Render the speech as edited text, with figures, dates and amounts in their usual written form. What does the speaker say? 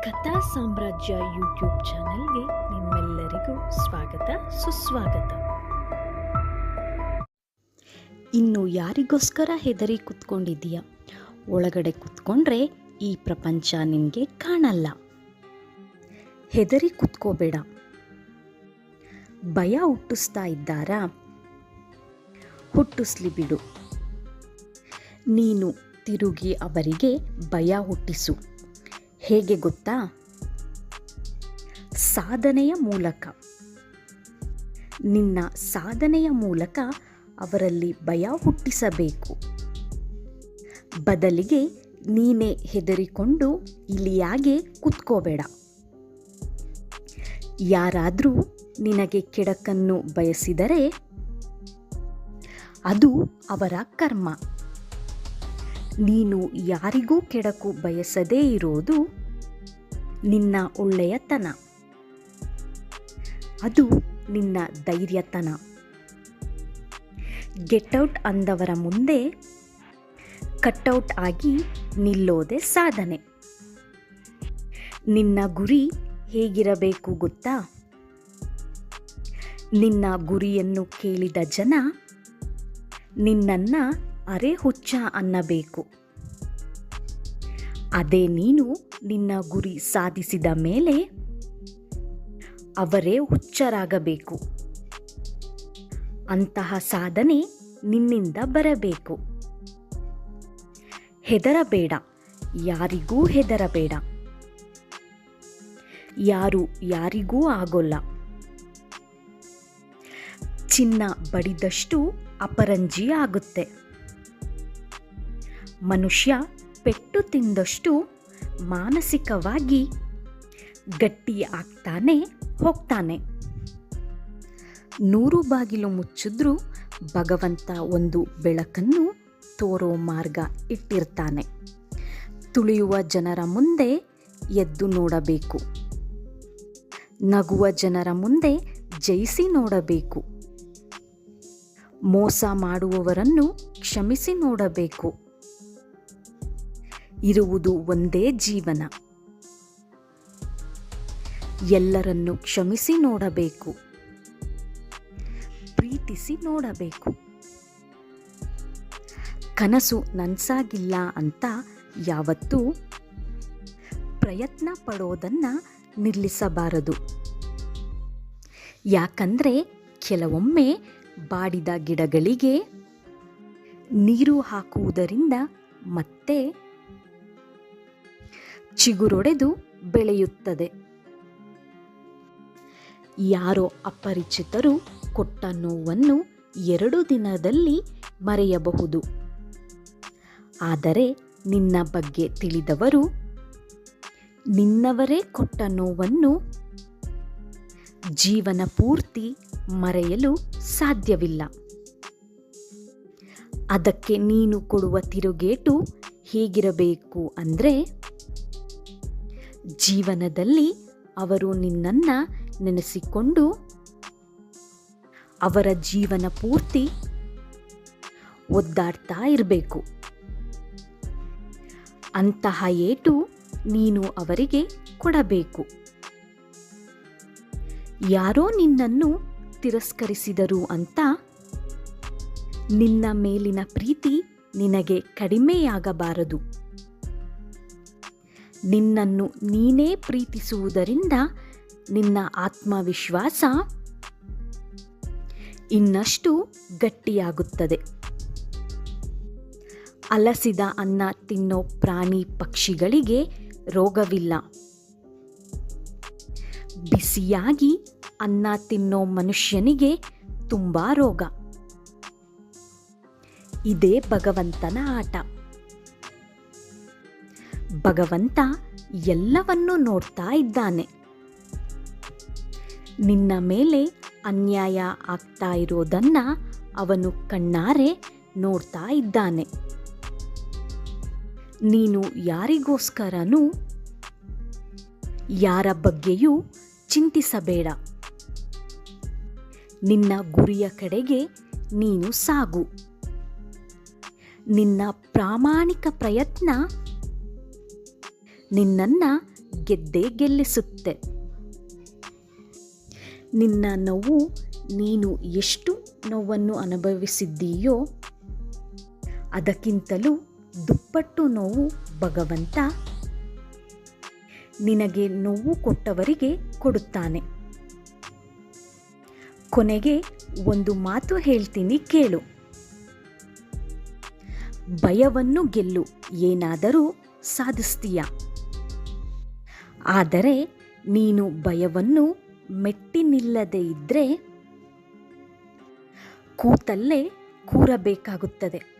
ಕಥಾ ಸಾಮ್ರಾಜ್ಯ ಯೂಟ್ಯೂಬ್ ಚಾನೆಲ್ಗೆ ನಿಮ್ಮೆಲ್ಲರಿಗೂ ಸ್ವಾಗತ ಸುಸ್ವಾಗತ. ಇನ್ನು ಯಾರಿಗೋಸ್ಕರ ಹೆದರಿ ಕೂತ್ಕೊಂಡಿದ್ದೀಯ? ಒಳಗಡೆ ಕೂತ್ಕೊಂಡ್ರೆ ಈ ಪ್ರಪಂಚ ನಿನಗೆ ಕಾಣಲ್ಲ. ಹೆದರಿ ಕೂತ್ಕೋಬೇಡ. ಭಯ ಹುಟ್ಟಿಸ್ತಾ ಇದ್ದಾರಾ? ಹುಟ್ಟಿಸ್ಲಿ ಬಿಡು. ನೀನು ತಿರುಗಿ ಅವರಿಗೆ ಭಯ ಹುಟ್ಟಿಸು. ಹೇಗೆ ಗೊತ್ತಾ? ಸಾಧನೆಯ ಮೂಲಕ. ನಿನ್ನ ಸಾಧನೆಯ ಮೂಲಕ ಅವರಲ್ಲಿ ಭಯ ಹುಟ್ಟಿಸಬೇಕು. ಬದಲಿಗೆ ನೀನೇ ಹೆದರಿಕೊಂಡು ಇಲಿಯಾಗೆ ಕೂತ್ಕೋಬೇಡ. ಯಾರಾದರೂ ನಿನಗೆ ಕೆಡಕನ್ನು ಬಯಸಿದರೆ ಅದು ಅವರ ಕರ್ಮ. ನೀನು ಯಾರಿಗೂ ಕೆಡಕು ಬಯಸದೇ ಇರೋದು ನಿನ್ನ ಒಳ್ಳೆಯತನ. ಅದು ನಿನ್ನ ಧೈರ್ಯತನ. ಗೆಟ್ಔಟ್ ಅಂದವರ ಮುಂದೆ ಕಟ್ಔಟ್ ಆಗಿ ನಿಲ್ಲೋದೇ ಸಾಧನೆ. ನಿನ್ನ ಗುರಿ ಹೇಗಿರಬೇಕು ಗೊತ್ತಾ? ನಿನ್ನ ಗುರಿಯನ್ನು ಕೇಳಿದ ಜನ ನಿನ್ನನ್ನು ಅರೆ ಹುಚ್ಚ ಅನ್ನಬೇಕು. ಅದೇ ನೀನು ನಿನ್ನ ಗುರಿ ಸಾಧಿಸಿದ ಮೇಲೆ ಅವರೇ ಹುಚ್ಚರಾಗಬೇಕು. ಅಂತಹ ಸಾಧನೆ ನಿನ್ನಿಂದ ಬರಬೇಕು. ಹೆದರಬೇಡ. ಯಾರಿಗೂ ಹೆದರಬೇಡ. ಯಾರು ಯಾರಿಗೂ ಆಗೋಲ್ಲ. ಚಿನ್ನ ಬಡಿದಷ್ಟು ಅಪರಂಜಿ ಆಗುತ್ತೆ. ಮನುಷ್ಯ ಪೆಟ್ಟು ತಿಂದಷ್ಟು ಮಾನಸಿಕವಾಗಿ ಗಟ್ಟಿ ಆಗ್ತಾನೆ ಹೋಗ್ತಾನೆ. 100 ಬಾಗಿಲು ಮುಚ್ಚಿದ್ರೂ ಭಗವಂತ ಒಂದು ಬೆಳಕನ್ನು ತೋರೋ ಮಾರ್ಗ ಇಟ್ಟಿರ್ತಾನೆ. ತುಳಿಯುವ ಜನರ ಮುಂದೆ ಎದ್ದು ನೋಡಬೇಕು. ನಗುವ ಜನರ ಮುಂದೆ ಜಯಿಸಿ ನೋಡಬೇಕು. ಮೋಸ ಮಾಡುವವರನ್ನು ಕ್ಷಮಿಸಿ ನೋಡಬೇಕು. ಇರುವುದು ಒಂದೇ ಜೀವನ. ಎಲ್ಲರನ್ನು ಕ್ಷಮಿಸಿ ನೋಡಬೇಕು. ಪ್ರೀತಿಸಿ ನೋಡಬೇಕು. ಕನಸು ನನಸಾಗಿಲ್ಲ ಅಂತ ಯಾವತ್ತೂ ಪ್ರಯತ್ನ ಪಡೋದನ್ನು ನಿಲ್ಲಿಸಬಾರದು. ಯಾಕಂದರೆ ಕೆಲವೊಮ್ಮೆ ಬಾಡಿದ ಗಿಡಗಳಿಗೆ ನೀರು ಹಾಕುವುದರಿಂದ ಮತ್ತೆ ಚಿಗುರೊಡೆದು ಬೆಳೆಯುತ್ತದೆ. ಯಾರೋ ಅಪರಿಚಿತರು ಕೊಟ್ಟ ನೋವನ್ನು 2 ದಿನದಲ್ಲಿ ಮರೆಯಬಹುದು. ಆದರೆ ನಿನ್ನ ಬಗ್ಗೆ ತಿಳಿದವರು ನಿನ್ನವರೇ ಕೊಟ್ಟ ನೋವನ್ನು ಜೀವನ ಪೂರ್ತಿ ಮರೆಯಲು ಸಾಧ್ಯವಿಲ್ಲ. ಅದಕ್ಕೆ ನೀನು ಕೊಡುವ ತಿರುಗೇಟು ಹೇಗಿರಬೇಕು ಅಂದರೆ, ಜೀವನದಲ್ಲಿ ಅವರು ನಿನ್ನನ್ನು ನೆನೆಸಿಕೊಂಡು ಅವರ ಜೀವನ ಪೂರ್ತಿ ಒದ್ದಾಡ್ತಾ ಇರಬೇಕು. ಅಂತಹ ಏಟು ನೀನು ಅವರಿಗೆ ಕೊಡಬೇಕು. ಯಾರೋ ನಿನ್ನನ್ನು ತಿರಸ್ಕರಿಸಿದರು ಅಂತ ನಿನ್ನ ಮೇಲಿನ ಪ್ರೀತಿ ನಿನಗೆ ಕಡಿಮೆಯಾಗಬಾರದು. ನಿನ್ನನ್ನು ನೀನೇ ಪ್ರೀತಿಸುವುದರಿಂದ ನಿನ್ನ ಆತ್ಮವಿಶ್ವಾಸ ಇನ್ನಷ್ಟು ಗಟ್ಟಿಯಾಗುತ್ತದೆ. ಅಲಸಿದ ಅನ್ನ ತಿನ್ನೋ ಪ್ರಾಣಿ ಪಕ್ಷಿಗಳಿಗೆ ರೋಗವಿಲ್ಲ. ಬಿಸಿಯಾಗಿ ಅನ್ನ ತಿನ್ನೋ ಮನುಷ್ಯನಿಗೆ ತುಂಬ ರೋಗ. ಇದೇ ಭಗವಂತನ ಆಟ. ಭಗವಂತ ಎಲ್ಲವನ್ನೂ ನೋಡ್ತಾ ಇದ್ದಾನೆ. ನಿನ್ನ ಮೇಲೆ ಅನ್ಯಾಯ ಆಗ್ತಾ ಇರೋದನ್ನ ಅವನು ಕಣ್ಣಾರೆ ನೋಡ್ತಾ ಇದ್ದಾನೆ. ನೀನು ಯಾರಿಗೋಸ್ಕರನೂ ಯಾರ ಬಗ್ಗೆಯೂ ಚಿಂತಿಸಬೇಡ. ನಿನ್ನ ಗುರಿಯ ಕಡೆಗೆ ನೀನು ಸಾಗು. ನಿನ್ನ ಪ್ರಾಮಾಣಿಕ ಪ್ರಯತ್ನ ನಿನ್ನನ್ನು ಗೆದ್ದೇ ಗೆಲ್ಲಿಸುತ್ತೆ. ನಿನ್ನ ನೋವು ನೀನು ಎಷ್ಟು ನೋವನ್ನು ಅನುಭವಿಸಿದ್ದೀಯೋ ಅದಕ್ಕಿಂತಲೂ ದುಪ್ಪಟ್ಟು ನೋವು ಭಗವಂತ ನಿನಗೆ ನೋವು ಕೊಟ್ಟವರಿಗೆ ಕೊಡುತ್ತಾನೆ. ಕೊನೆಗೆ ಒಂದು ಮಾತು ಹೇಳ್ತೀನಿ ಕೇಳು. ಭಯವನ್ನು ಗೆಲ್ಲು, ಏನಾದರೂ ಸಾಧಿಸ್ತೀಯ. ಆದರೆ ನೀನು ಭಯವನ್ನು ಮೆಟ್ಟಿ ನಿಲ್ಲದೆ ಇದ್ದರೆ ಕೂತಲ್ಲೇ ಕೂರಬೇಕಾಗುತ್ತದೆ.